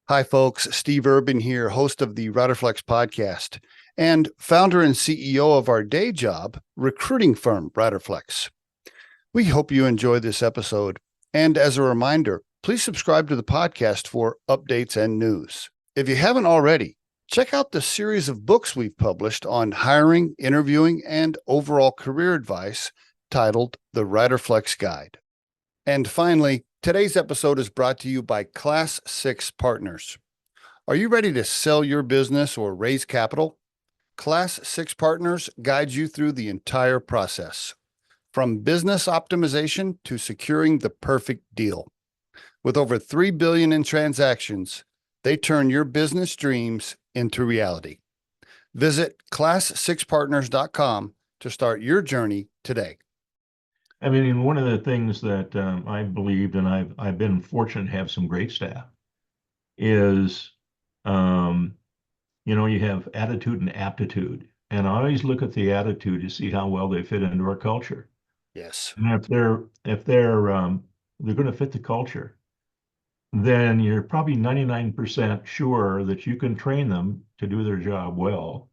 Hi, folks. Steve Urban here, host of the Riderflex podcast and founder and CEO of our day job recruiting firm, Riderflex. We hope you enjoy this episode. And as a reminder, please subscribe to the podcast for updates and news. If you haven't already, check out the series of books we've published on hiring, interviewing, and overall career advice titled The Riderflex Guide. And finally, today's episode is brought to you by Class 6 Partners. Are you ready to sell your business or raise capital? Class 6 Partners guides you through the entire process, from business optimization to securing the perfect deal. With over $3 billion in transactions, they turn your business dreams into reality. Visit class6partners.com to start your journey today. I mean, one of the things that I believed, and I've been fortunate to have some great staff, is um, you have attitude and aptitude, and I always look at the attitude to see how well they fit into our culture. Yes. And if they're going to fit the culture, then you're probably 99% sure that you can train them to do their job well,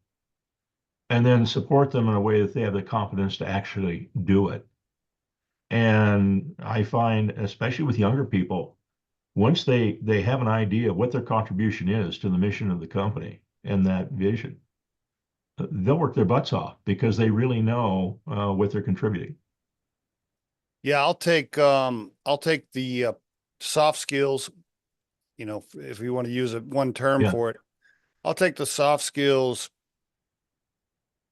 and then support them in a way that they have the confidence to actually do it. And I find, especially with younger people, once they have an idea of what their contribution is to the mission of the company and that vision, they'll work their butts off because they really know what they're contributing. Yeah, I'll take the soft skills, if you want to use one term Yeah. for it. I'll take the soft skills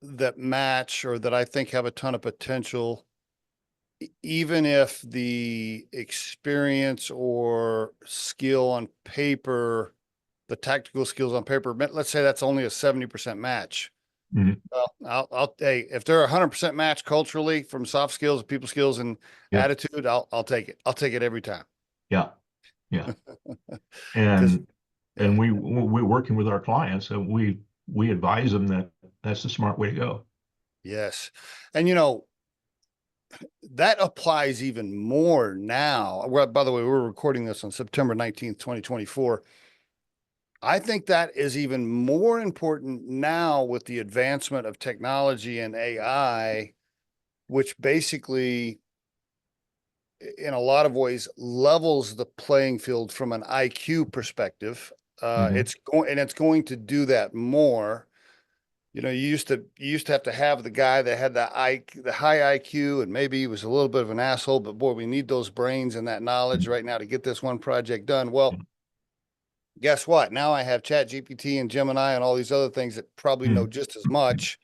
that match or that I think have a ton of potential, even if the experience or skill on paper, the tactical skills on paper, let's say that's only a 70% match. Mhm. Hey, if they're 100% match culturally from soft skills, people skills, and Yeah. attitude, I'll take it. I'll take it every time. Yeah. Yeah. Because, And we're working with our clients, and we advise them that that's the smart way to go. yes. And that applies even more now. Well, by the way, we're recording this on September 19th, 2024. I think that is even more important now with the advancement of technology and AI, which basically, in a lot of ways, levels the playing field from an IQ perspective. Hmm. It's going to do that more. You used to have to have the guy that had the high IQ, and maybe he was a little bit of an asshole, but boy, we need those brains and that knowledge right now to get this one project done. Well, guess what? Now I have Chat GPT and Gemini and all these other things that probably know Hmm. just as much.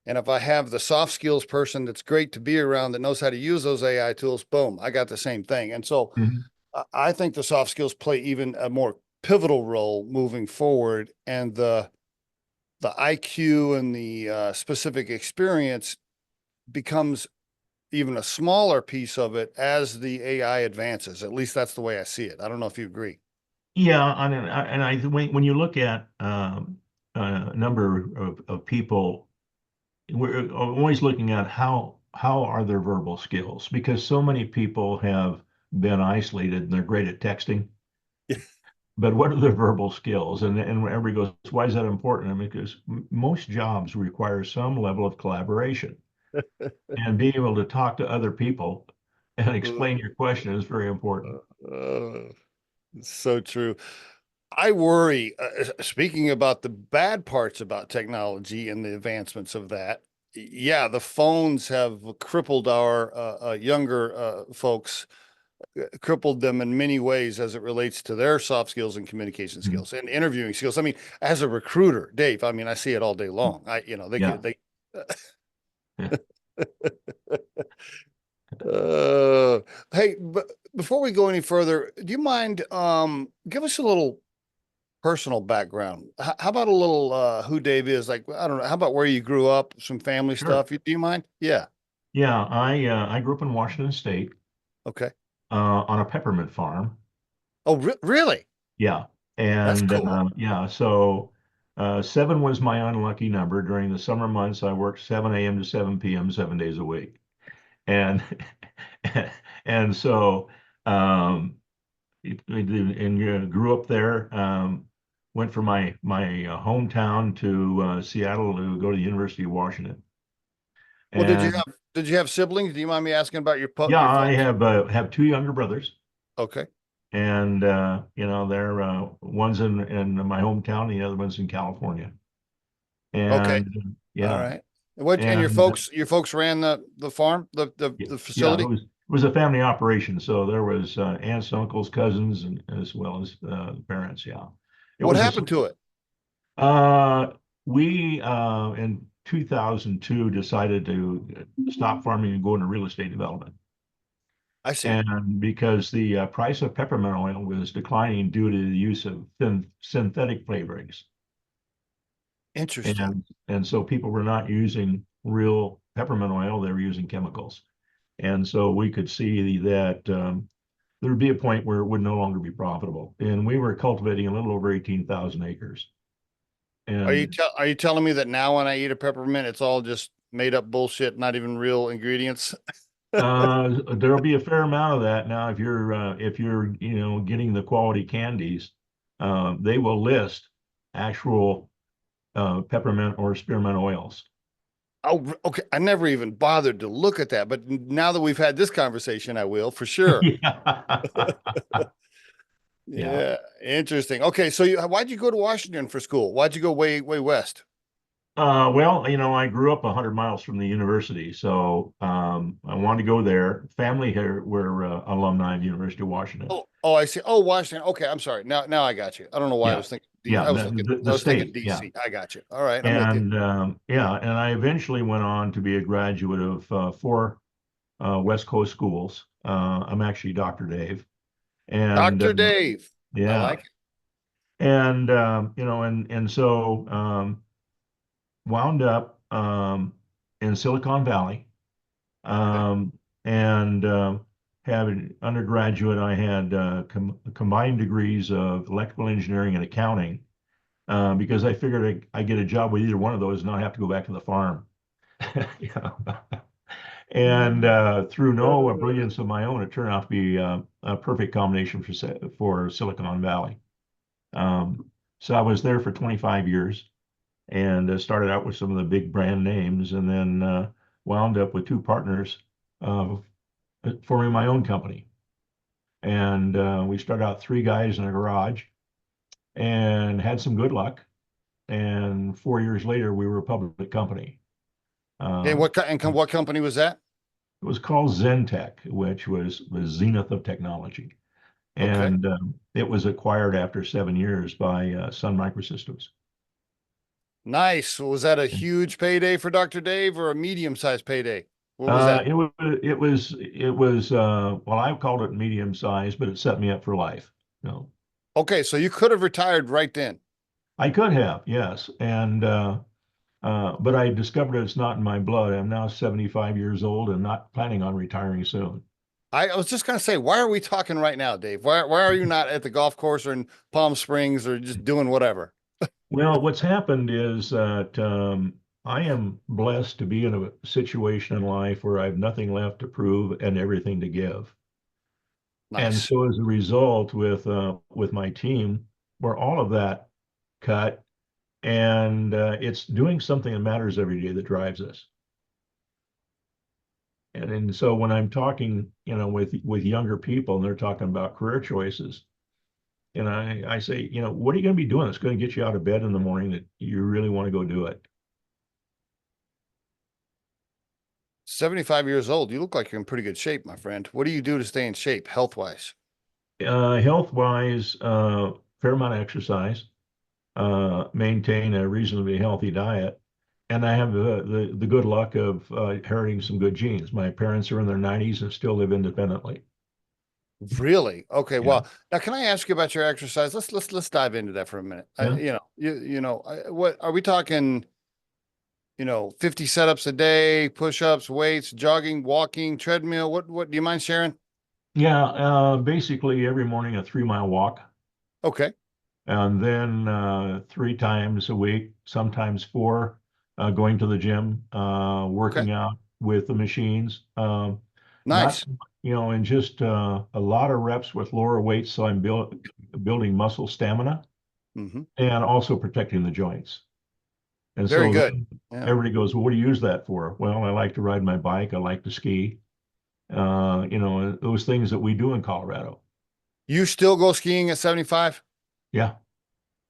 And if I have the soft skills person that's great to be around that knows how to use those AI tools, boom, I got the same thing. And so Hmm. I think the soft skills play even a more pivotal role moving forward. And the IQ and the specific experience becomes even a smaller piece of it as the AI advances. At least that's the way I see it. I don't know if you agree. Yeah, and when you look at a number of people, we're always looking at how are their verbal skills, because so many people have been isolated and they're great at texting, but what are their verbal skills? And everybody goes, why is that important? I mean, because most jobs require some level of collaboration, and being able to talk to other people and explain your question is very important. Uh, so true. I worry, speaking about the bad parts about technology and the advancements of that. Yeah, the phones have crippled our younger folks, crippled them in many ways as it relates to their soft skills and communication Mhm. skills and interviewing skills. I mean, as a recruiter, Dave, I mean, I see it all day long. Yeah. They, Yeah. uh, hey, but before we go any further, do you mind, give us a little personal background? How about a little, who Dave is? Like, I don't know. How about where you grew up, some family Sure. stuff? Do you mind? Yeah. Yeah, I grew up in Washington State Okay. on a peppermint farm. Oh, really? Yeah. That's And cool. yeah, so seven was my unlucky number. During the summer months, I worked 7 a.m. to 7 p.m. 7 days a week. And and so um, and grew up there. Went from my hometown to Seattle to go to the University of Washington. Well, And did you have siblings? Do you mind me asking about yeah, your I folks? have two younger brothers, Okay. and they're one's in my hometown, the other one's in California. Okay. And All yeah, right. What and and your folks ran the farm, yeah, the yeah, facility? it was a family operation. So there was aunts, uncles, cousins, and as well as the parents. Yeah, it What was happened to it? we in 2002 decided to stop farming and go into real estate development. I see. And because the price of peppermint oil was declining due to the use of synthetic flavorings. Interesting. And so people were not using real peppermint oil, they were using chemicals. And so we could see that there would be a point where it would no longer be profitable. And we were cultivating a little over 18,000 acres. And Are you telling me that now when I eat a peppermint, it's all just made up bullshit, not even real ingredients? there'll be a fair amount of that now if you're getting the quality candies. They will list actual peppermint or spearmint oils. Oh, okay. I never even bothered to look at that, but now that we've had this conversation, I will for sure. Yeah. Yeah. Yeah, interesting. Okay, so why'd you go to Washington for school? Why'd you go way west? Well, I grew up 100 miles from the university, so I wanted to go there. Family here were alumni of the University of Washington. I see. Oh, Washington. Okay, I'm sorry. Now I got you. I don't know why I Yeah, was thinking D. yeah, I the was thinking state, yeah. DC. I got you. All right, I'm with you. And yeah, and I eventually went on to be a graduate of four West Coast schools. I'm actually Dr. Dave, and Dr. Dave. I yeah, like it. and and so wound up in Silicon Valley, Okay. and had an undergraduate. I had combined degrees of electrical engineering and accounting because I figured I get a job with either one of those and not have to go back to the farm. Yeah. And through no brilliance of my own, it turned out to be a perfect combination for Silicon Valley. Um, so I was there for 25 years and started out with some of the big brand names, and then wound up with two partners uh, forming my own company. And we started out three guys in a garage and had some good luck. And 4 years later, we were a public company. And Um, what company was that? it was called Zentech, which was the zenith of technology. Okay. And it was acquired after 7 years by Sun Microsystems. Nice. Was that a huge payday for Dr. Dave or a medium-sized payday? What was that? Well, I called it medium size, but it set me up for life. No, Okay, so you could have retired right then. I could have, yes. And but I discovered it's not in my blood. I'm now 75 years old and not planning on retiring soon. I was just gonna say, why are we talking right now, Dave? Why are you not at the golf course or in Palm Springs or just doing whatever? Well, what's happened is that I am blessed to be in a situation in life where I have nothing left to prove and everything to give. And Nice. so as a result, with my team, we're all of that cut, and it's doing something that matters every day that drives us. And so when I'm talking, with younger people, and they're talking about career choices, and I say, what are you going to be doing that's going to get you out of bed in the morning that you really want to go do it? 75 years old. You look like you're in pretty good shape, my friend. What do you do to stay in shape health-wise? Health wise, fair amount of exercise, maintain a reasonably healthy diet. And I have the good luck of inheriting some good genes. My parents are in their 90s and still live independently. Really? Okay. Yeah. Well, now can I ask you about your exercise? Let's dive into that for a minute. Yeah. What are we talking? 50 setups a day, push-ups, weights, jogging, walking, treadmill. What do you mind sharing? Yeah. Basically, every morning a 3 mile walk, Okay. and then 3 times a week, sometimes four, going to the gym, Okay. working out with the machines. not, Nice. and just a lot of reps with lower weights. So I'm building muscle stamina Hmm. and also protecting the joints. And Very so good. then Yeah. everybody goes, well, what do you use that for? Well, I like to ride my bike. I like to ski, those things that we do in Colorado. You still go skiing at 75? Yeah.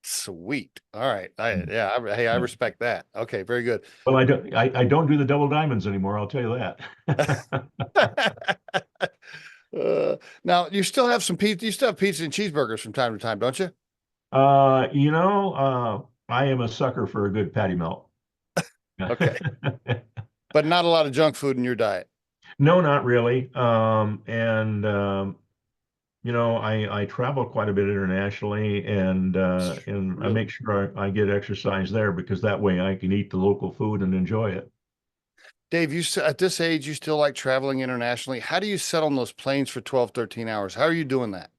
Sweet. All right. Hey, I Yeah. respect that. Okay, very good. Well, I don't do the double diamonds anymore. I'll tell you that. Now you still have some pizza. You still have pizza and cheeseburgers from time to time, don't you? I am a sucker for a good patty melt. Okay, but not a lot of junk food in your diet. No, not really. I travel quite a bit internationally, and I Really, make sure I get exercise there because that way I can eat the local food and enjoy it. Dave, at this age, you still like traveling internationally. How do you sit on those planes for 12, 13 hours? How are you doing that?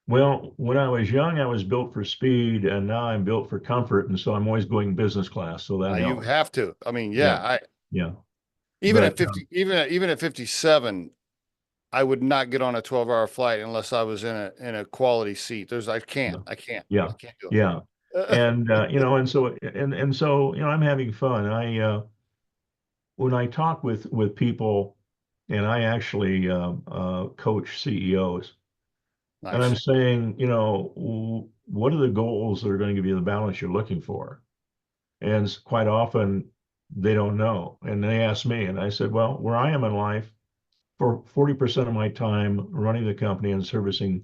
Well, when I was young, I was built for speed, and now I'm built for comfort, and so I'm always going business class, so that You helps. have to. I mean, Yeah, yeah, I yeah. even at But 50, even at 57, I would not get on a 12-hour flight unless I was in a quality seat. I can't. yeah, I yeah, can't do yeah. it. And so I'm having fun. When I talk with people, and I actually coach CEOs, and I'm Nice. saying, what are the goals that are going to give you the balance you're looking for? And quite often they don't know. And they ask me, and I said, well, where I am in life, for 40% of my time running the company and servicing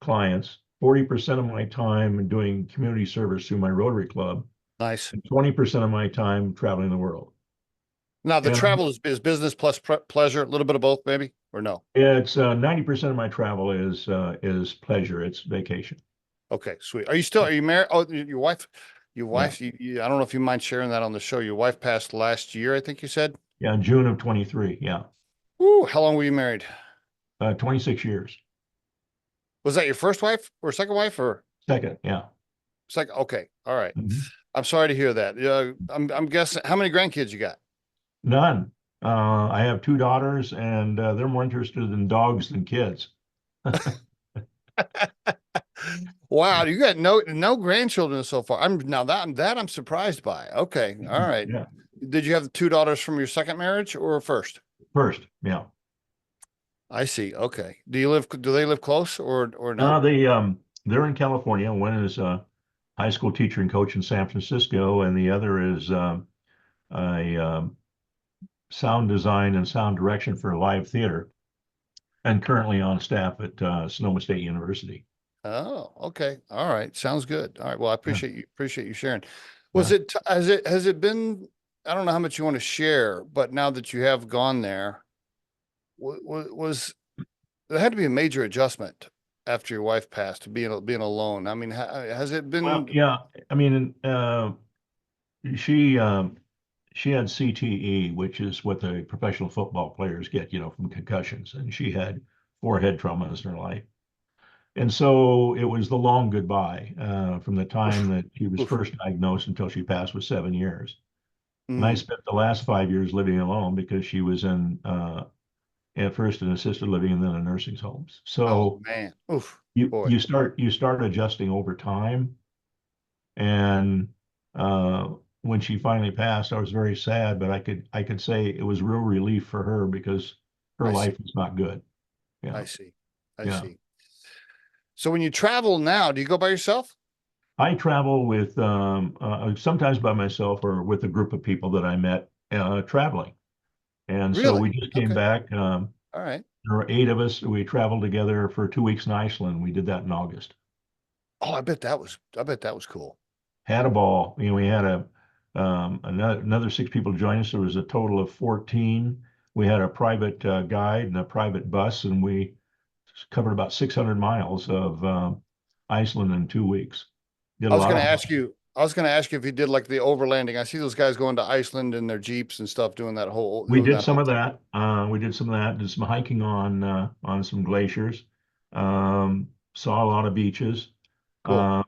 clients, 40% of my time doing community service through my Rotary Club, Nice. and 20% of my time traveling the world. Now the And travel is business plus pleasure, a little bit of both, maybe, or no? it's 90% of my travel is pleasure. It's vacation. Okay, sweet. Are you married? Oh, your Yeah. wife, I don't know if you mind sharing that on the show. Your wife passed last year, I think you said. Yeah. June of 23. Yeah. Ooh, how long were you married? 26 years. Was that your first wife or second wife or Second. Yeah. second? Okay, all right. Mhm. I'm sorry to hear that. I'm guessing how many grandkids you got? None. I have two daughters, and they're more interested in dogs than kids. Wow, you got no grandchildren so far. I'm surprised by. Okay, all right. Yeah. Did you have two daughters from your second marriage or first? First. Yeah. I see. Okay. Do they live close or no? They're in California. One is a high school teacher and coach in San Francisco, and the other is a sound design and sound direction for live theater, and currently on staff at Sonoma State University. Oh, okay. All right. Sounds good. All right. Well, I Yeah, appreciate you sharing. yeah. Has it been, I don't know how much you want to share, but now that you have gone there, was there had to be a major adjustment after your wife passed, being alone. I mean, has it Well, been? yeah. I mean, she she had CTE, which is what the professional football players get, from concussions, and she had four head traumas in her life. And so it was the long goodbye from the time Oof, that she was oof. first diagnosed until she passed was 7 years. And I Mm. spent the last 5 years living alone because she was at first in assisted living and then in nursing homes. Oh So man. Oof, you boy. you start you start adjusting over time. And when she finally passed, I was very sad, but I could say it was real relief for her because her I life see. was not good. I Yeah, see. I yeah. see. So when you travel now, do you go by yourself? I travel with sometimes by myself or with a group of people that I met traveling. And so Really? we just came Okay. back. All right. There were eight of us. We traveled together for 2 weeks in Iceland. We did that in August. Oh, I bet that was cool. Had a ball. We had another six people join us. There was a total of 14. We had a private guide and a private bus, and we covered about 600 miles of Iceland in 2 weeks. Did a lot of I was going to ask you if you did like the overlanding. I see those guys going to Iceland in their Jeeps and stuff doing We did that some whole of thing. that. We did some of that. Did some hiking on some glaciers. Saw a lot of beaches, Cool. uh,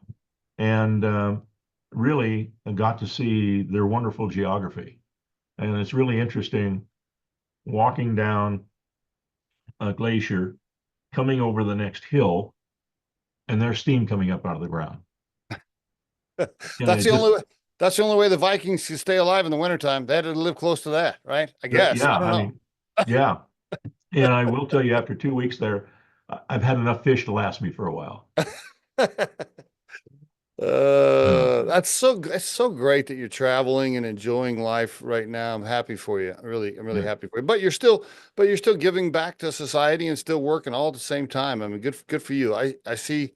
and really got to see their wonderful geography. And it's really interesting. walking down a glacier, coming over the next hill, and there's steam coming up out of the ground. And That's it the just, only way. That's the only way the Vikings can stay alive in the wintertime. They had to live close to that, right? I guess. yeah, I don't I know. mean, yeah. And I will tell you, after 2 weeks there, I've had enough fish to last me for a while. Yeah. It's so great that you're traveling and enjoying life right now. I'm happy for you. I'm really Yeah. happy for you. But you're still giving back to society and still working all at the same time. I mean, good for you. I see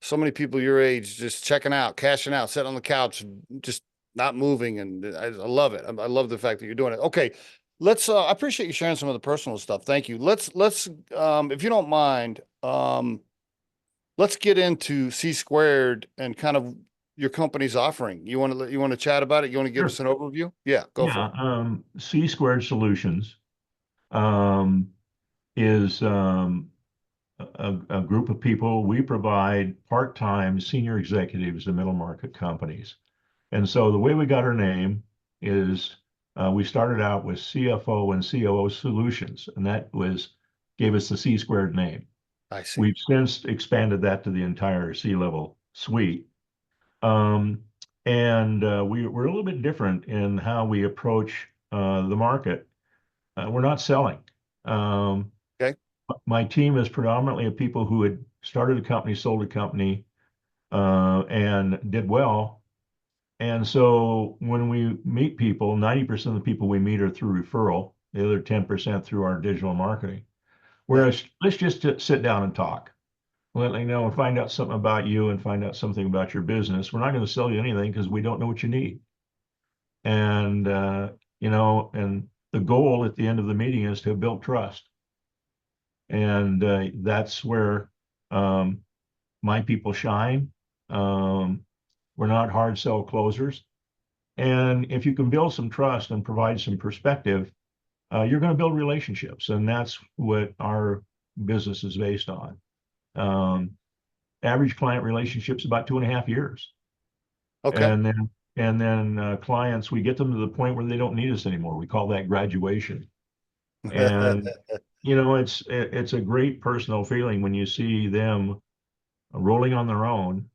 so many people your age just checking out, cashing out, sitting on the couch, just not moving. And I love it. I love the fact that you're doing it. Okay. I appreciate you sharing some of the personal stuff. Thank you. If you don't mind, let's get into C squared and kind of your company's offering. You want to chat about it? You want to give Sure. us an overview? Yeah, go for Yeah. it. C Squared Solutions um, is a group of people. We provide part-time senior executives to middle market companies. And so the way we got our name is we started out with CFO and COO solutions, and that was gave us the C squared name. I see. We've since expanded that to the entire C-level suite. Um, and we're a little bit different in how we approach the market. We're not selling. Um, Okay. my team is predominantly of people who had started a company, sold a company, and did well. And so when we meet people, 90% of the people we meet are through referral, the other 10% through our digital marketing. Okay. Whereas let's just sit down and talk. Let me know and find out something about you and find out something about your business. We're not going to sell you anything because we don't know what you need. And, and the goal at the end of the meeting is to build trust. And that's where um, my people shine. Um, we're not hard sell closers. And if you can build some trust and provide some perspective, you're going to build relationships. And that's what our business is based on. Um, Average client relationship's about 2.5 years. Okay. And then clients, we get them to the point where they don't need us anymore. We call that graduation. And it's a great personal feeling when you see them rolling on their own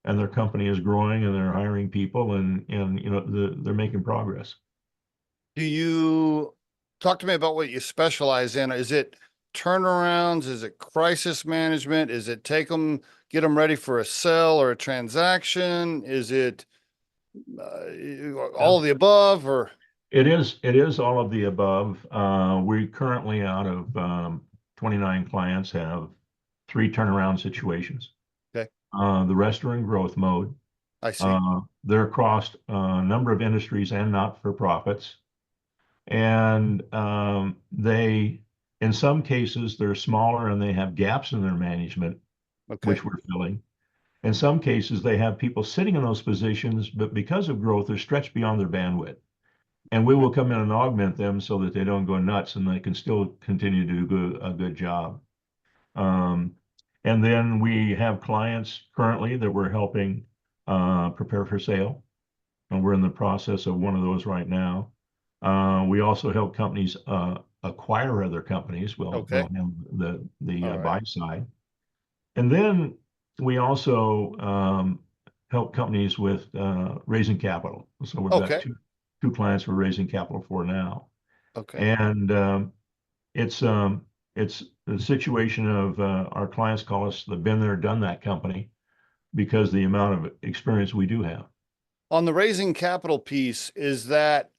and their company is growing and they're hiring people and they're making progress. Do you talk to me about what you specialize in? Is it turnarounds? Is it crisis management? Is it get them ready for a sell or a transaction? Is it Yeah. all of the above or? It is all of the above. We currently, out of 29 clients, have 3 turnaround situations. Okay. The rest are in growth mode. I see. They're across a number of industries and not-for-profits. And in some cases, they're smaller and they have gaps in their management, Okay. which we're filling. In some cases, they have people sitting in those positions, but because of growth, they're stretched beyond their bandwidth. And we will come in and augment them so that they don't go nuts and they can still continue to do a good job. Um, and then we have clients currently that we're helping prepare for sale, and we're in the process of one of those right now. We also help companies acquire other companies. We'll Okay. have the All right. buy side, and then we also help companies with raising capital. So we've got Okay. two clients we're raising capital for now, Okay. and it's the situation of our clients call us the been there, done that company because the amount of experience we do have. On the raising capital piece, is that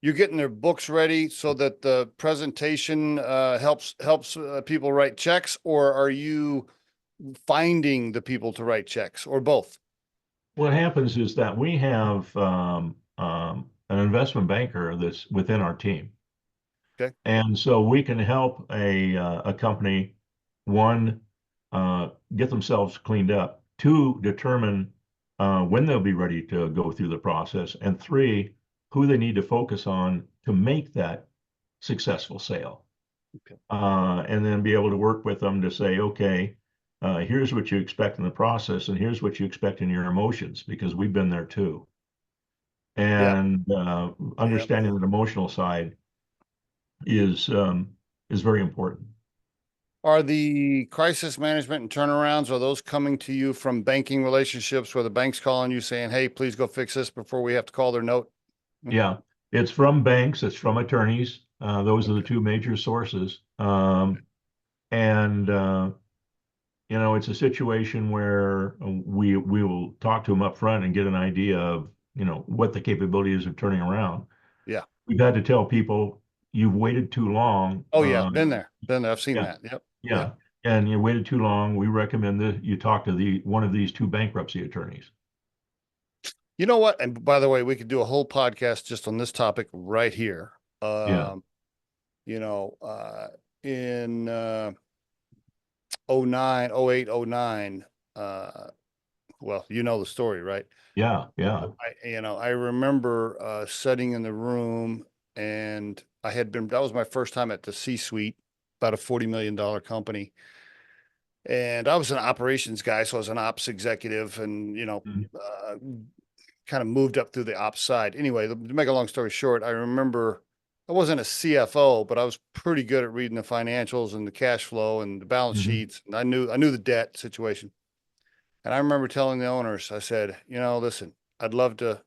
you're getting their books ready so that the presentation helps people write checks, or are you finding the people to write checks, or both? What happens is that we have an investment banker that's within our team. Okay. And so we can help a company, one, get themselves cleaned up, two, determine when they'll be ready to go through the process, and three, who they need to focus on to make that successful sale. Okay. And then be able to work with them to say, okay, here's what you expect in the process, and here's what you expect in your emotions, because we've been there too. Yeah. And Yeah. understanding that emotional side is very important. Are the crisis management and turnarounds, are those coming to you from banking relationships where the bank's calling you saying, hey, please go fix this before we have to call their note? Yeah, it's from banks, it's from attorneys. Those are the Okay. two major sources. And it's a situation where we will talk to them up front and get an idea of, what the capability is of turning around. Yeah. We've had to tell people, you've waited too long. Oh yeah. Been there. Been there. I've seen Yeah, that. Yep. Yep. yeah. And you waited too long. We recommend that you talk to one of these two bankruptcy attorneys. You know what? And by the way, we could do a whole podcast just on this topic right here. Yeah. You know, in 09, 08, 09, well, you know the story, right? Yeah. Yeah. I remember sitting in the room and that was my first time at the C-suite, about a $40 million company. And I was an operations guy, so I was an ops executive and, Mhm. kind of moved up through the ops side. Anyway, to make a long story short, I remember I wasn't a CFO, but I was pretty good at reading the financials and the cash flow and the balance Mhm. sheets. And I knew the debt situation. And I remember telling the owners, I said, listen, I'd love to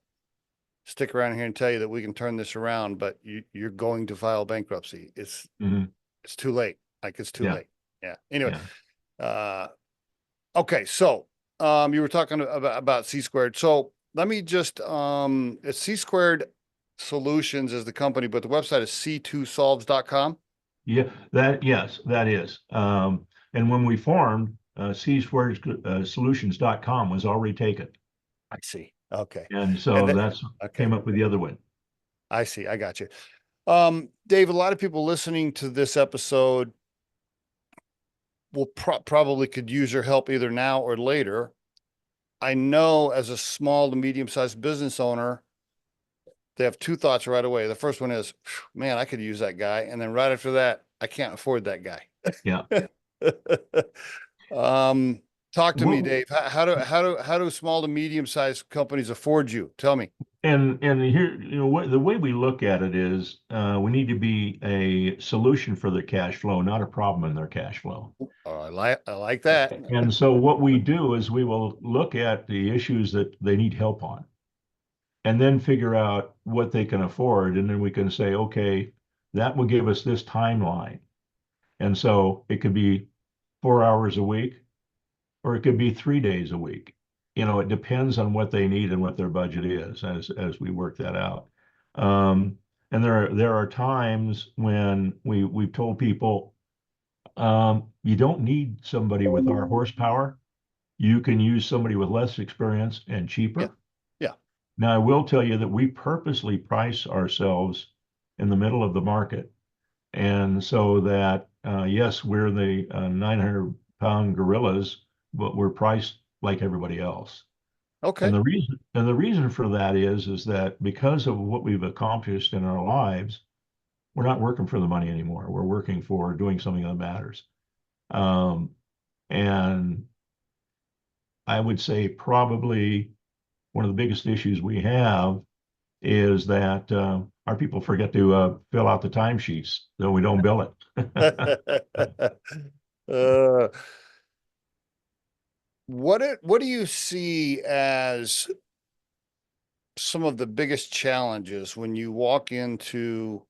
stick around here and tell you that we can turn this around, but you're going to file bankruptcy. Mhm. It's too late. Like it's too Yeah. late. Yeah. Anyway, Yeah. uh, okay. So, you were talking about C squared. So let me just, it's C squared solutions is the company, but the website is c2solves.com. Yeah. Yes, that is. And when we formed, solutions.com was already taken. I see. Okay. And And so that, that's okay. came up with the other one. I see. I got you. Dave, a lot of people listening to this episode will probably could use your help either now or later. I know as a small to medium sized business owner, they have two thoughts right away. The first one is, man, I could use that guy. And then right after that, I can't afford that guy. Yeah. um, talk to me, Well, Dave. How do small to medium sized companies afford you? Tell me. and here, the way we look at it is, we need to be a solution for their cash flow, not a problem in their cash flow. Oh, I like that. And so what we do is we will look at the issues that they need help on, and then figure out what they can afford. And then we can say, okay, that will give us this timeline. And so it could be 4 hours a week, or it could be 3 days a week. It depends on what they need and what their budget is as we work that out. Um, and there are times when we've told people, you don't need somebody with our horsepower. You can use somebody with less experience and Yeah. cheaper. Yeah. Now, I will tell you that we purposely price ourselves in the middle of the market. And so that, yes, we're the 900-pound gorillas, but we're priced like everybody else. Okay. And the reason for that is that because of what we've accomplished in our lives, we're not working for the money anymore. We're working for doing something that matters. Um, and I would say probably one of the biggest issues we have is that, our people forget to fill out the timesheets, so we don't bill it. uh, what do you see as some of the biggest challenges when you walk into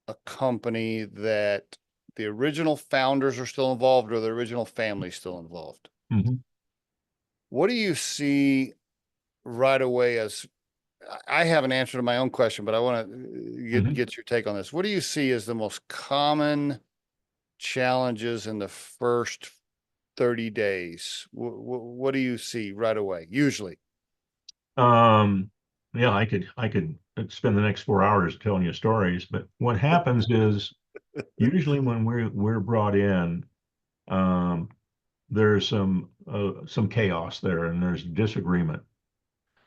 a company that the original founders are still involved or the original family still involved? Mhm. What do you see right away as I have an answer to my own question, but I want to Mhm. get your take on this. What do you see as the most common challenges in the first 30 days? What do you see right away? Usually. Um, yeah, I could spend the next 4 hours telling you stories, but what happens is usually when we're brought in, um, there's some chaos there and there's disagreement.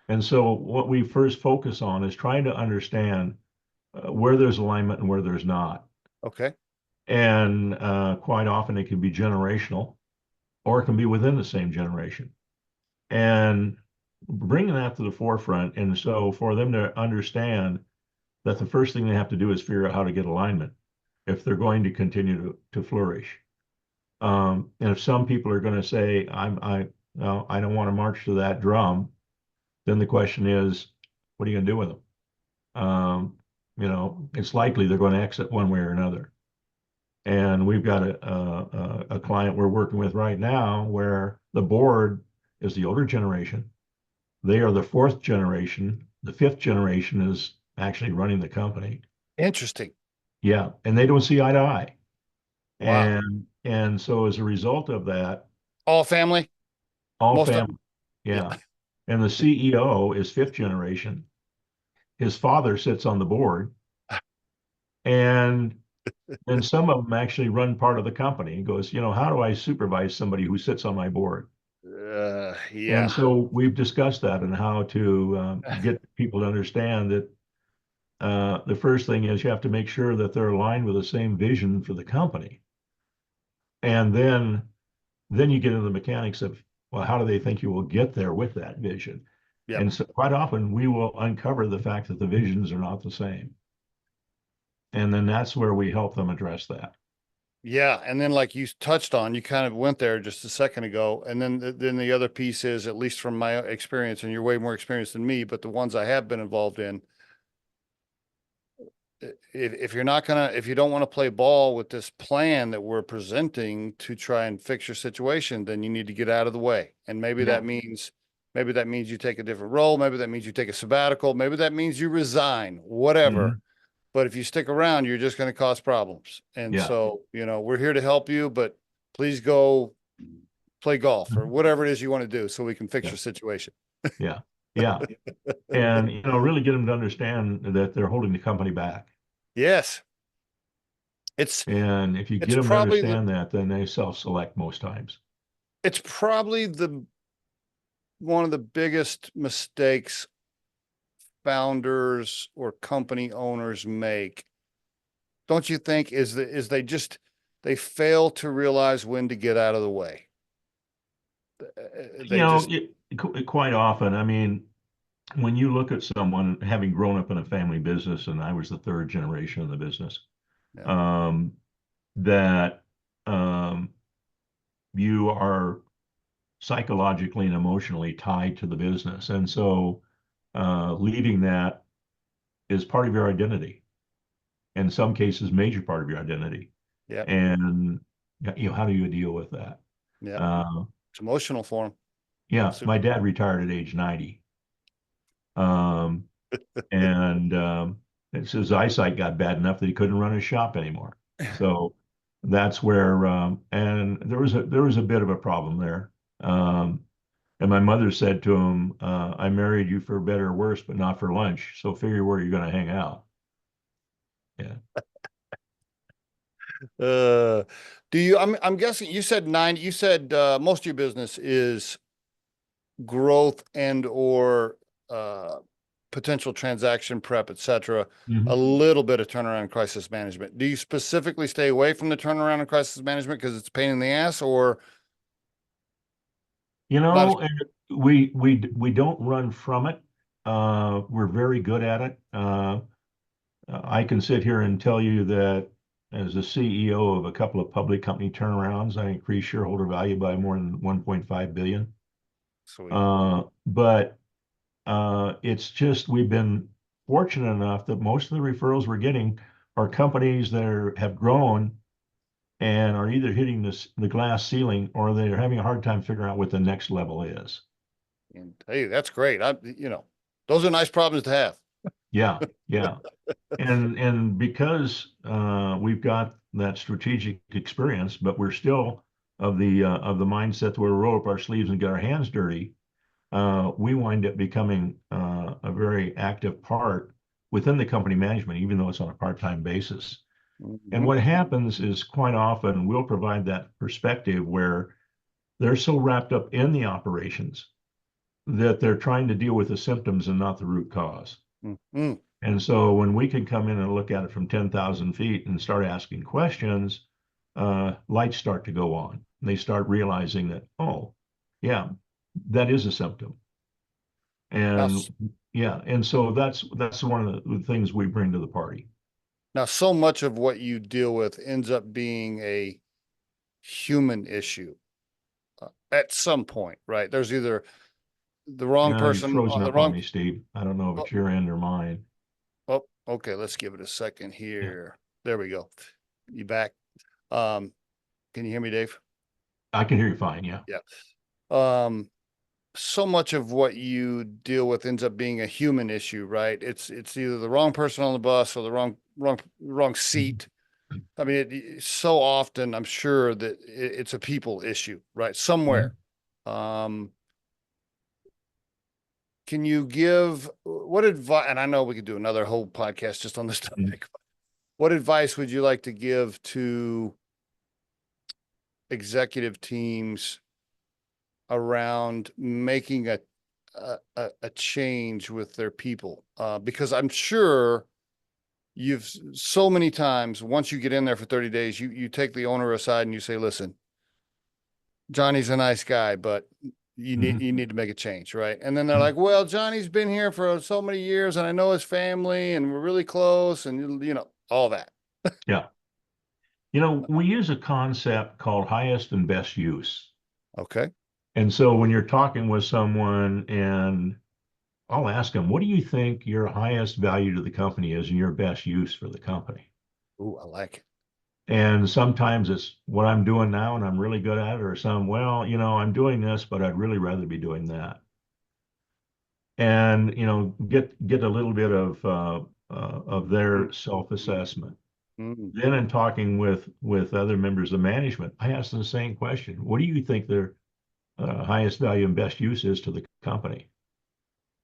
And so what we first focus on is trying to understand, where there's alignment and where there's not. Okay. And quite often it can be generational, or it can be within the same generation. And bringing that to the forefront. And so for them to understand that the first thing they have to do is figure out how to get alignment. if they're going to continue to flourish. And if some people are going to say, no, I don't want to march to that drum, then the question is, what are you going to do with them? It's likely they're going to exit one way or another. And we've got a client we're working with right now where the board is the older generation. They are the fourth generation. The fifth generation is actually running the company. Interesting. Yeah, and they don't see eye to eye. Wow. And so as a result of that, All family? all Most of family, them? Yeah. yeah. And the CEO is fifth generation. His father sits on the board, and then some of them actually run part of the company. He goes, how do I supervise somebody who sits on my board? And Yeah. so we've discussed that and how to get people to understand that the first thing is you have to make sure that they're aligned with the same vision for the company. And then you get into the mechanics of, well, how do they think you will get there with that vision? Yep. And so quite often we will uncover the fact that the visions are not the same. And then that's where we help them address that. Yeah, and then like you touched on, you kind of went there just a second ago, and then the other piece is, at least from my experience, and you're way more experienced than me, but the ones I have been involved in, if you're not gonna, if you don't want to play ball with this plan that we're presenting to try and fix your situation, then you need to get out of the way. And Yeah. maybe that means you take a different role, maybe that means you take a sabbatical, maybe that means you resign, whatever. Mhm. But if you stick around, you're just going to cause problems. And Yeah. so, we're here to help you, but please go play golf or Mhm. whatever it is you want to do so we can fix Yeah. your situation. Yeah. Yeah. And really get them to understand that they're holding the company back. Yes. It's And if you it's get them to probably the understand that, then they self-select most times. it's probably the one of the biggest mistakes founders or company owners make. Don't you think is they fail to realize when to get out of the way. You They know, just quite often, I mean, when you look at someone having grown up in a family business, and I was the third generation in the business, yeah, um, that um, you are psychologically and emotionally tied to the business. And so leaving that is part of your identity. In some cases, major part of your identity. yeah, And how do you deal with that? yeah. Uh, It's emotional for them. yeah, So, my dad retired at age 90. Um, and his eyesight got bad enough that he couldn't run his shop anymore. So that's where and there was a bit of a problem there. And my mother said to him, "I married you for better or worse, but not for lunch. So figure where you're going to hang out." Yeah. uh, I'm guessing you said you said most of your business is growth and or uh, potential transaction prep, et cetera, a Mhm. little bit of turnaround and crisis management. Do you specifically stay away from the turnaround and crisis management because it's a pain in the ass, or not? And we don't run from it. We're very good at it. I can sit here and tell you that as the CEO of a couple of public company turnarounds, I increased shareholder value by more than 1.5 billion. Sweet. But it's just we've been fortunate enough that most of the referrals we're getting are companies that have grown and are either hitting the glass ceiling or they're having a hard time figuring out what the next level is. And hey, that's great. Those are nice problems to have. Yeah, yeah. And because we've got that strategic experience, but we're still of the mindset that we'll roll up our sleeves and get our hands dirty, we wind up becoming a very active part within the company management, even though it's on a part-time basis. And Mhm. what happens is quite often we'll provide that perspective where they're so wrapped up in the operations that they're trying to deal with the symptoms and not the root cause. Mhm. And so when we can come in and look at it from 10,000 feet and start asking questions, lights start to go on. They start realizing that, oh, yeah, that is a symptom. Now, And yeah, and so that's one of the things we bring to the party. Now, so much of what you deal with ends up being a human issue at some point, right? There's either the wrong You've person frozen on the up on wrong. me, Steve. I don't know if Oh, it's your end or mine. oh, okay. Let's give it a second Yeah, here. There we go. You back? Um, can you hear me, Dave? I can hear you fine. Yeah. Yeah. Um, so much of what you deal with ends up being a human issue, right? It's either the wrong person on the bus or the wrong Mhm. seat. I mean, so often I'm sure that it's a people issue, right? Somewhere. Mhm. Um, can you give what advice? And I know we could do another whole podcast just on this Mhm. topic. What advice would you like to give to executive teams around making a change with their people? Because I'm sure you've so many times, once you get in there for 30 days, you take the owner aside and you say, listen, Johnny's a nice guy, but Mhm. you need to make a change, right? And then they're Mhm. like, well, Johnny's been here for so many years and I know his family and we're really close and all that. Yeah. We use a concept called highest and best use. Okay. And so when you're talking with someone and I'll ask them, what do you think your highest value to the company is and your best use for the company? Ooh, I like it. And sometimes it's what I'm doing now and I'm really good at it, or I'm doing this, but I'd really rather be doing that. And, get a little bit of Mm, their mm, self-assessment. mm. Then in talking with other members of management, I ask them the same question. What do you think their highest value and best use is to the company?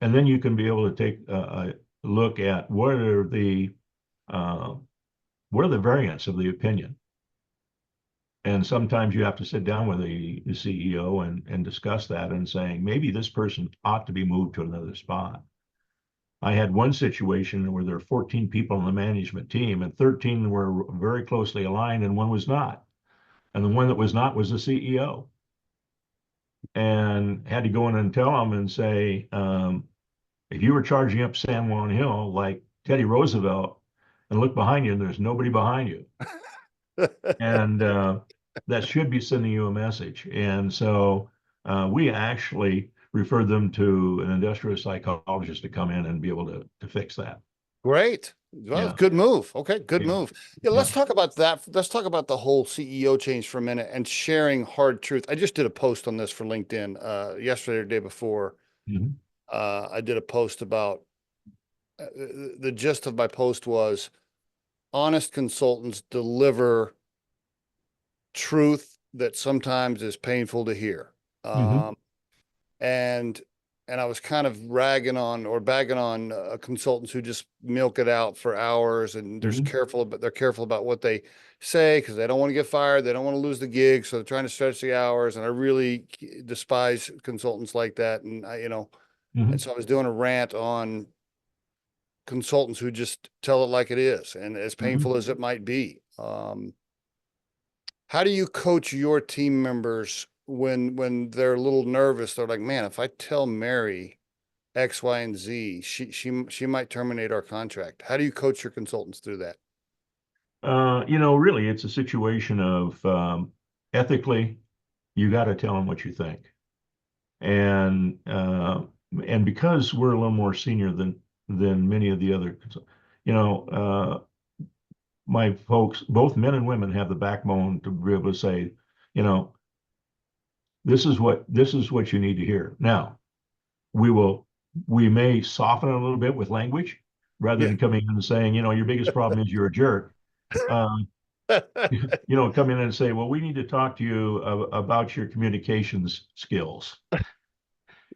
And then you can be able to take a look at uh, what are the variants of the opinion. And sometimes you have to sit down with the CEO and discuss that and saying, maybe this person ought to be moved to another spot. I had one situation where there were 14 people on the management team and 13 were very closely aligned and one was not. And the one that was not was the CEO. And had to go in and tell them and say, if you were charging up San Juan Hill like Teddy Roosevelt and look behind you and there's nobody behind you, and that should be sending you a message. And so we actually referred them to an industrial psychologist to come in and be able to fix that. Great. Well, Yeah, good move. Okay, good yeah, move. Yeah, yeah. let's talk about that. Let's talk about the whole CEO change for a minute and sharing hard truth. I just did a post on this for LinkedIn yesterday or the day before. Mhm. I did a post about the gist of my post was honest consultants deliver truth that sometimes is painful to hear. Mhm. Um, and I was kind of ragging on or bagging on consultants who just milk it out for hours and Mhm. they're careful about what they say because they don't want to get fired, they don't want to lose the gig, so they're trying to stretch the hours. And I really despise consultants like that. And and Mhm. so I was doing a rant on consultants who just tell it like it is, and as Mhm. painful as it might be. How do you coach your team members when they're a little nervous? They're like, man, if I tell Mary X, Y, and Z, she might terminate our contract. How do you coach your consultants through that? Really, it's a situation of ethically, you got to tell them what you think, and uh, and because we're a little more senior than many of the other, you know, my folks, both men and women, have the backbone to be able to say, you know, this is what you need to hear. Now, we will we may soften it a little bit with language rather Yeah. than coming in and saying, your biggest problem is you're a jerk. Um, come in and say, well, we need to talk to you about your communications skills,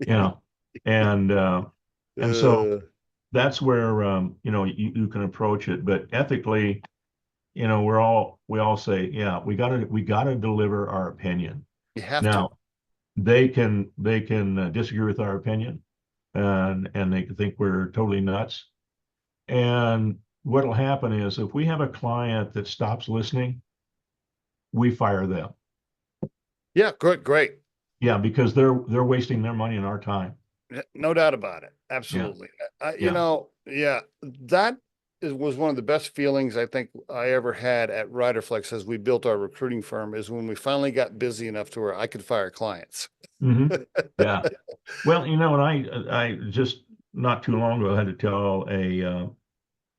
you know, and so uh, that's where you can approach it. But ethically, we all say, yeah, we gotta deliver our opinion. you have to. Now they can disagree with our opinion and they can think we're totally nuts. And what'll happen is if we have a client that stops listening, we fire them. Yeah, good, great. Yeah, because they're wasting their money and our time. No doubt about it. Yeah, Absolutely. yeah. Yeah, that. it was one of the best feelings I think I ever had at Riderflex as we built our recruiting firm is when we finally got busy enough to where I could fire clients. Hmm. Yeah. Well, and I just not too long ago had to tell a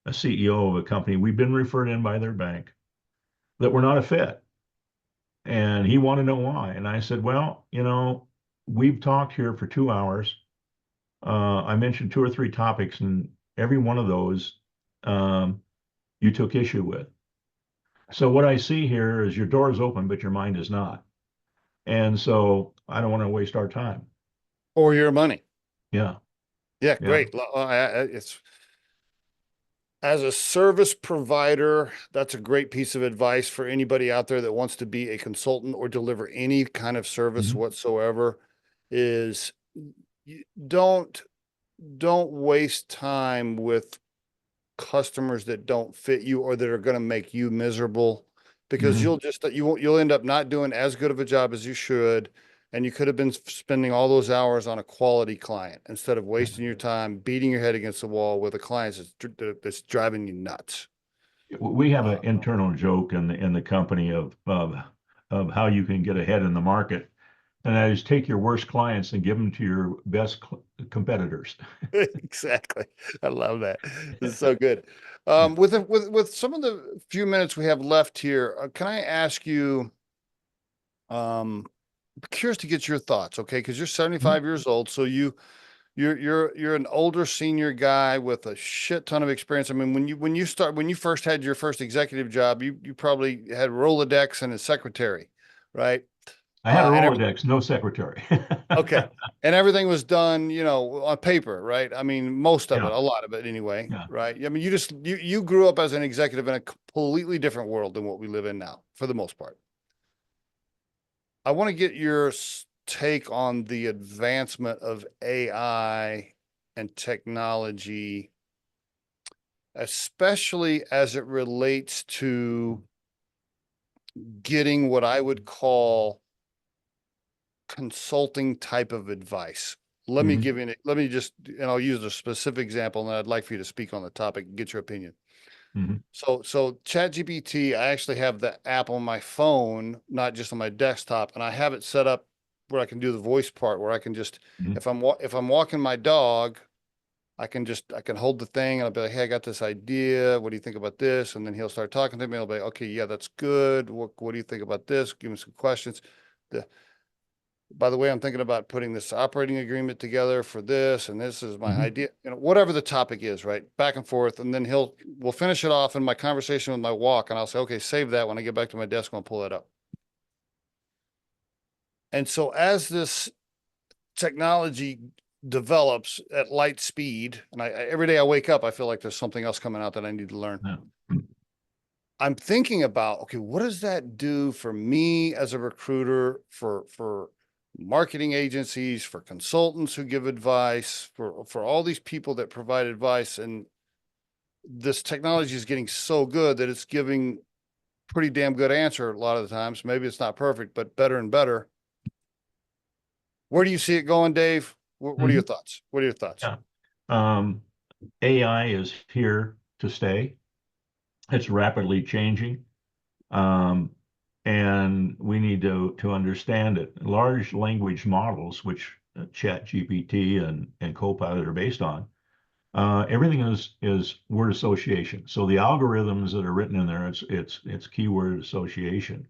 CEO of a company we've been referred in by their bank that we're not a fit, and he wanted to know why. And I said, well, we've talked here for 2 hours. I mentioned two or three topics, and every one of those you took issue with. So what I see here is your door is open, but your mind is not. And so I don't want to waste our time. Or your money. Yeah. Yeah, Yeah. great. It's as a service provider, that's a great piece of advice for anybody out there that wants to be a consultant or deliver any kind of service Hmm. whatsoever is don't don't waste time with customers that don't fit you or that are going to make you miserable because Hmm. you'll end up not doing as good of a job as you should, and you could have been spending all those hours on a quality client instead of wasting your time beating your head against the wall with a client that's driving you nuts. We have uh, an internal joke in the company of how you can get ahead in the market, and that is take your worst clients and give them to your best competitors. exactly. I love that. This is so good. With some of the few minutes we have left here, can I ask you, um curious to get your thoughts, okay? Because you're Mhm. 75 years old, so you're an older senior guy with a shit ton of experience. I mean, when you first had your first executive job, you probably had Rolodex and a secretary, right? I had a And Rolodex, no secretary. okay, and everything was done, on paper, right? I mean, most of it, Yeah, a lot of it anyway, yeah. right? I mean, you grew up as an executive in a completely different world than what we live in now, for the most part. I want to get your take on the advancement of AI and technology, especially as it relates to getting what I would call consulting type of advice. Hmm. Let me just, and I'll use a specific example, and I'd like for you to speak on the topic and get your opinion. Hmm. So ChatGPT, I actually have the app on my phone, not just on my desktop, and I have it set up where I can do the voice part, where I can just, Hmm. if I'm walking my dog, I can hold the thing and I'll be like, hey, I got this idea. What do you think about this? And then he'll start talking to me. I'll be like, okay, yeah, that's good. What do you think about this? Give me some questions. The, by the way, I'm thinking about putting this operating agreement together for this, and this is my Hmm. idea, whatever the topic is, right? Back and forth. And then we'll finish it off in my conversation with my walk. And I'll say, okay, save that. When I get back to my desk, I'll pull it up. And so as this technology develops at light speed, and every day I wake up, I feel like there's something else coming out that I need to learn. Yeah. I'm thinking about, okay, what does that do for me as a recruiter, for marketing agencies, for consultants who give advice, for all these people that provide advice? And this technology is getting so good that it's giving pretty damn good answer a lot of the times. Maybe it's not perfect, but better and better. Where do you see it going, Dave? What are your Hmm. thoughts? What are your thoughts? Yeah. Um, AI is here to stay. It's rapidly changing. Um, and we need to understand it. Large language models, which Chat GPT and Copilot are based on, everything is word association. So the algorithms that are written in there, it's keyword association.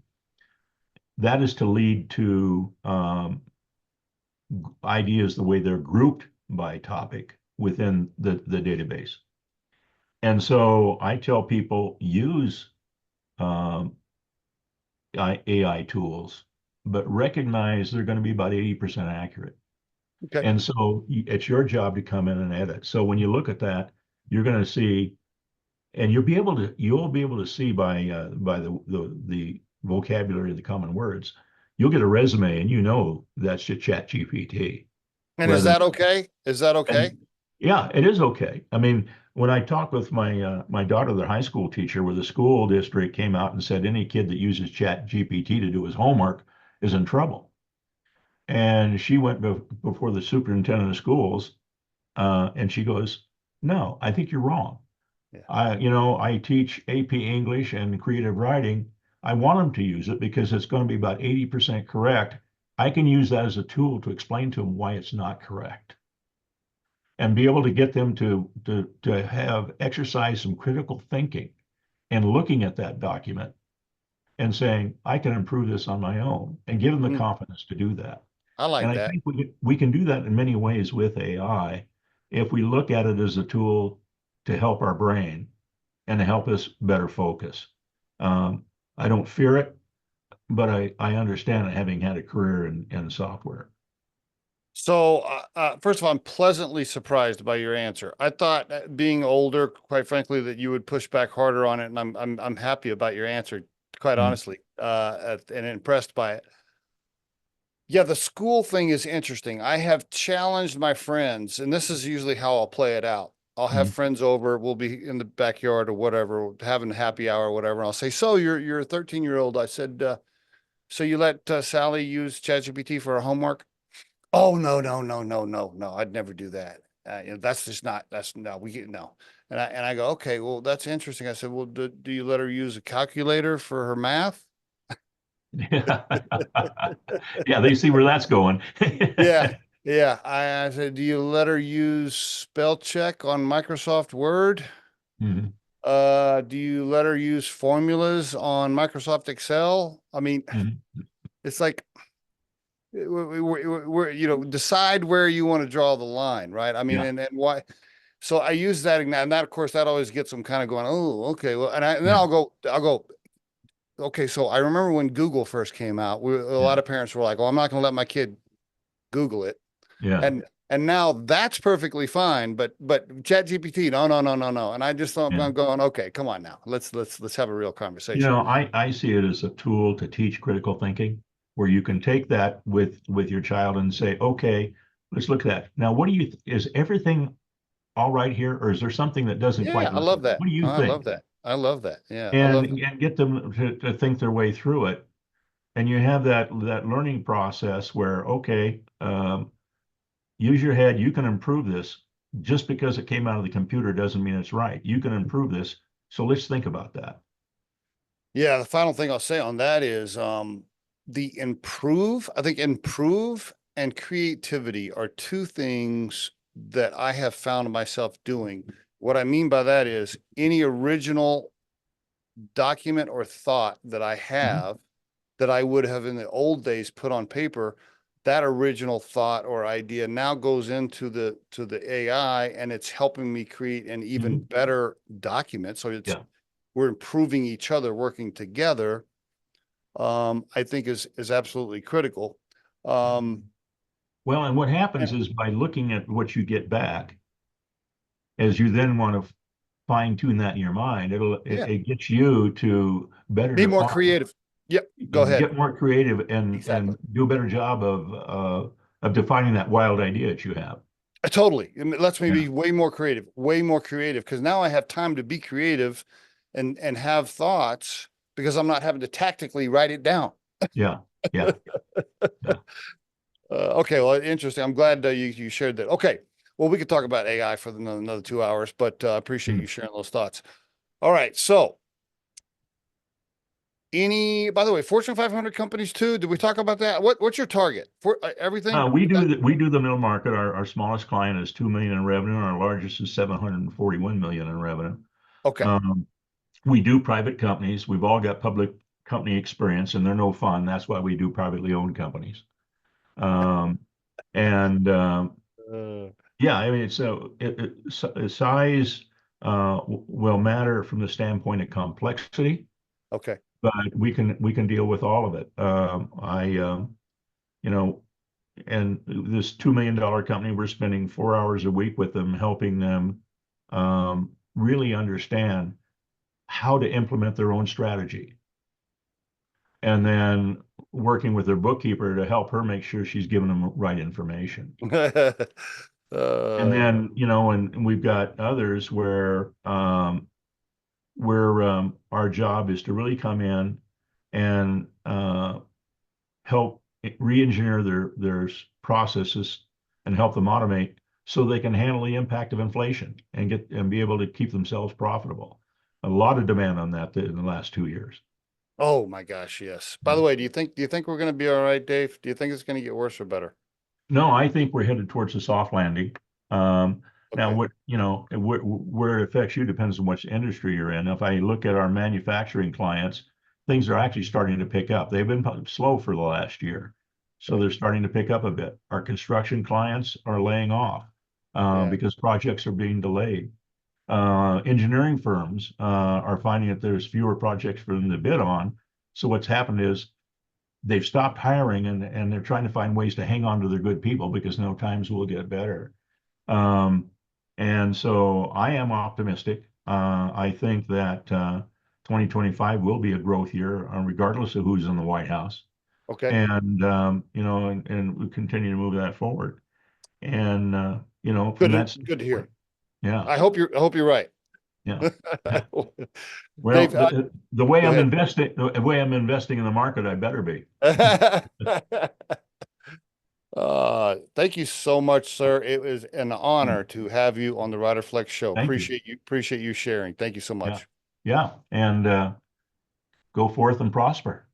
That is to lead to ideas the way they're grouped by topic within the database. And so I tell people use um, AI tools, but recognize they're going to be about 80% accurate. Okay. And so it's your job to come in and edit. So when you look at that, you're going to see, and you'll be able to see by the vocabulary of the common words, you'll get a resume and that's just Chat GPT And is rather that okay? Is that okay? and yeah, it is okay. I mean, when I talked with my daughter, the high school teacher, where the school district came out and said any kid that uses Chat GPT to do his homework is in trouble. And she went before the superintendent of schools, and she goes, "No, I think you're wrong. Yeah. I teach AP English and creative writing. I want them to use it because it's going to be about 80% correct. I can use that as a tool to explain to them why it's not correct and be able to get them to have exercise some critical thinking and looking at that document and saying, I can improve this on my own and give them the Mm, confidence to do that. I And like I that. think we can do that in many ways with AI if we look at it as a tool to help our brain and to help us better focus. Um, I don't fear it, but I understand it having had a career in software. So, first of all, I'm pleasantly surprised by your answer. I thought, being older, quite frankly, that you would push back harder on it, and I'm happy about your answer, quite Mm, honestly, and impressed by it. Yeah, the school thing is interesting. I have challenged my friends, and this is usually how I'll play it out. I'll have mm, friends over, we'll be in the backyard or whatever, having a happy hour or whatever. And I'll say, "So you're a 13-year-old." I said, "So you let Sally use ChatGPT for her homework?" "Oh, no, no, no, no, no, no. I'd never do that. That's just not, that's no, no." And I go, "Okay, well, that's interesting." I said, "Well, do you let her use a calculator for her math?" yeah. Yeah, they see where that's going. Yeah. Yeah. I said, "Do you let her use spell check on Microsoft Word? Mhm, Do you let her use formulas on Microsoft Excel?" I mean, mhm. it's like, decide where you want to draw the line, right? I mean, Yeah, and why. So I use that, and that, of course, that always gets them kind of going, "Oh, okay." Well, and then yeah, I'll go, "Okay." So I remember when Google first came out, a yeah, lot of parents were like, "Well, I'm not going to let my kid Google it." yeah, And now that's perfectly fine, but ChatGPT, no, no, no, no, no. And I just thought, yeah. I'm going, okay, come on now. Let's have a real conversation. I see it as a tool to teach critical thinking, where you can take that with your child and say, okay, let's look at that. Now, what do you, is everything all right here, or is there something that doesn't Yeah, quite I look love right? that. What do you I love think? that. I love that. Yeah, I love that. And get them to think their way through it. And you have that learning process where, okay, use your head, you can improve this. Just because it came out of the computer doesn't mean it's right. You can improve this. So let's think about that. Yeah, the final thing I'll say on that is the improve. I think improve and creativity are two things that I have found myself doing. What I mean by that is any original document or thought that I Mhm. have that I would have in the old days put on paper, that original thought or idea now goes into the AI, and it's helping me create an even Mhm. better document. So Yeah. we're improving each other, working together. I think is absolutely critical. Um, Well, and what and happens is by looking at what you get back, as you then want to fine tune that in your mind, yeah, it gets you to better be more define, creative. Yep, go ahead. get more creative Exactly. and do a better job of defining that wild idea that you have. Totally. It lets me Yeah, be way more creative, because now I have time to be creative and have thoughts, because I'm not having to tactically write it down. yeah, yeah, yeah. Okay, well, interesting. I'm glad you shared that. Okay, well, we could talk about AI for another 2 hours, but I appreciate Mm. you sharing those thoughts. All right, so by the way, Fortune 500 companies too. Did we talk about that? What's your target for everything? We do the middle market. Our smallest client is 2 million in revenue, and our largest is 741 million in revenue. Okay. Um, we do private companies. We've all got public company experience, and they're no fun. That's why we do privately owned companies. Um, and Uh, yeah, I mean, size will matter from the standpoint of complexity, okay. but we can deal with all of it. You know, and this $2 million company, we're spending 4 hours a week with them, helping them really understand how to implement their own strategy, and then working with their bookkeeper to help her make sure she's giving them the right information. And uh, then, and we've got others where our job is to really come in and help re-engineer their processes and help them automate so they can handle the impact of inflation and be able to keep themselves profitable. A lot of demand on that in the last 2 years. Oh my gosh, yes. By the way, do you think we're going to be all right, Dave? Do you think it's going to get worse or better? No, I think we're headed towards a soft landing. Um, Now, Okay. where it affects you depends on which industry you're in. If I look at our manufacturing clients, things are actually starting to pick up. They've been slow for the last year, so Okay. they're starting to pick up a bit. Our construction clients are laying off Yeah. because projects are being delayed. Engineering firms are finding that there's fewer projects for them to bid on. So what's happened is they've stopped hiring and they're trying to find ways to hang on to their good people because no times will get better. Um, and so I am optimistic. I think that 2025 will be a growth year, regardless of who's in the White House. Okay. And we continue to move that forward. And from that Good to hear. standpoint, yeah, I hope you're right. yeah. Well, Dave, the way go I'm ahead. investing, the way I'm investing in the market, I better be. Thank you so much, sir. It was an Hmm. honor to have you on the Riderflex show. Thank you. Appreciate you sharing. Thank you so Yeah, much. yeah, and go forth and prosper.